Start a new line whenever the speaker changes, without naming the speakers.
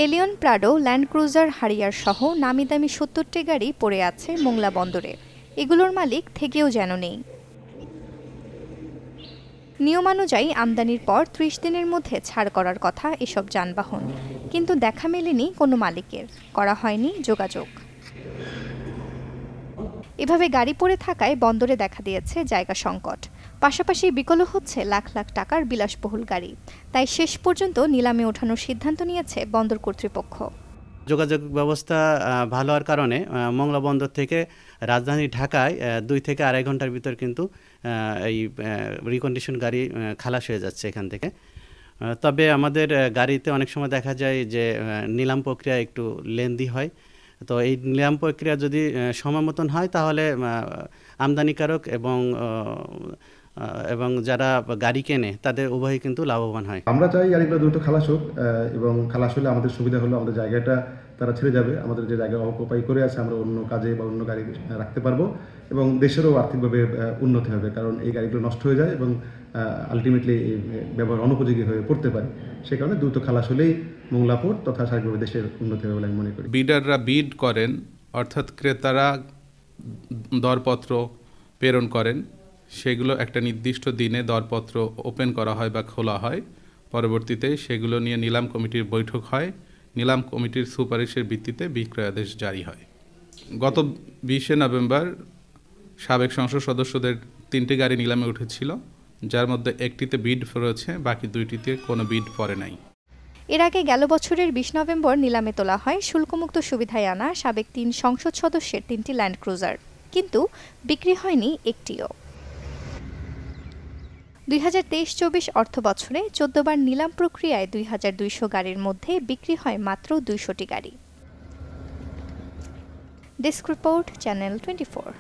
Allion Prado, land cruiser হারিয়ার সহ নামিদামি ৭০টি গাড়ি পড়ে আছে মোংলা বন্দরে। এগুলোর মালিক থেকেও যেন নেই। নিয়মানুযায়ী আমদানির পর ৩০ দিনের মধ্যে ছাড় করার কথা এসব যানবাহন, কিন্তু দেখা মেলেনি কোনো মালিকের, করা হয়নি যোগাযোগ। এভাবে গাড়ি পড়ে থাকায় বন্দরে দেখা দিয়েছে জায়গা সংকট, পাশাপাশি বিকল হচ্ছে লাখ লাখ টাকার বিলাসবহুল গাড়ি। তাই শেষ পর্যন্ত নিলামে ওঠানোর সিদ্ধান্ত নিয়েছে বন্দর কর্তৃপক্ষ।
যোগাযোগ ব্যবস্থা ভালো হওয়ার কারণে মংলা বন্দর থেকে রাজধানী ঢাকায় ২ থেকে আড়াই ঘন্টার ভিতর কিন্তু এই রিকন্ডিশন গাড়ি খালাস হয়ে যাচ্ছে এখান থেকে। তবে আমাদের গাড়িতে অনেক সময় দেখা যায় যে নিলাম প্রক্রিয়া একটু লেন্দি হয়। তো এই নিলাম প্রক্রিয়া যদি সময় মতন হয় তাহলে আমদানিকারক এবং যারা গাড়ি কেনে তাদের উভয়ই কিন্তু লাভবান হয়।
আমরা চাই গাড়িগুলো দ্রুত খালাস হোক, এবং খালাস হলে আমাদের সুবিধা হলো আমাদের জায়গাটা তারা ছেড়ে যাবে, আমাদের যে জায়গা অকুপাই করে আছে আমরা অন্য কাজে বা অন্য গাড়ি রাখতে পারবো, এবং দেশেরও আর্থিকভাবে উন্নতি হবে। কারণ এই গাড়িগুলো নষ্ট হয়ে যায় এবং আলটিমেটলি ব্যবহার অনুপযোগী হয়ে পড়তে পারে। সে কারণে দ্রুত খালাস হলেই মোংলা পোর্ট তথা সার্বিকভাবে দেশের উন্নতি হবে বলে আমি মনে করি।
বিডাররা বিড করেন, অর্থাৎ ক্রেতারা দরপত্র প্রেরণ করেন, সেগুলো একটা নির্দিষ্ট দিনে দরপত্র ওপেন করা হয় বা খোলা হয়। পরবর্তীতে সেগুলো নিয়ে নিলাম কমিটির বৈঠক হয়, নিলাম কমিটির সুপারিশের ভিত্তিতে বিক্রয়াদেশ জারি হয়। গত 20শে নভেম্বর সাবেক সংসদ সদস্যদের 3টি গাড়ি নিলামে উঠেছিল, যার মধ্যে একটিতে বিড রয়েছে, বাকি 2টিতে কোনো বিড পড়ে নাই।
এর আগে গেল বছরের 20 নভেম্বর নিলামে তোলা হয় শুল্কমুক্ত সুবিধায় আনা সাবেক 3 সংসদ সদস্যের 3টি ল্যান্ড ক্রুজার, কিন্তু বিক্রি হয়নি একটিও। 2023-24 অর্থ বছরে 14 বার নিলাম প্রক্রিয়ায় 2200 গাড়ির মধ্যে বিক্রি হয় মাত্র 200টি গাড়ি। Desk report, channel 24।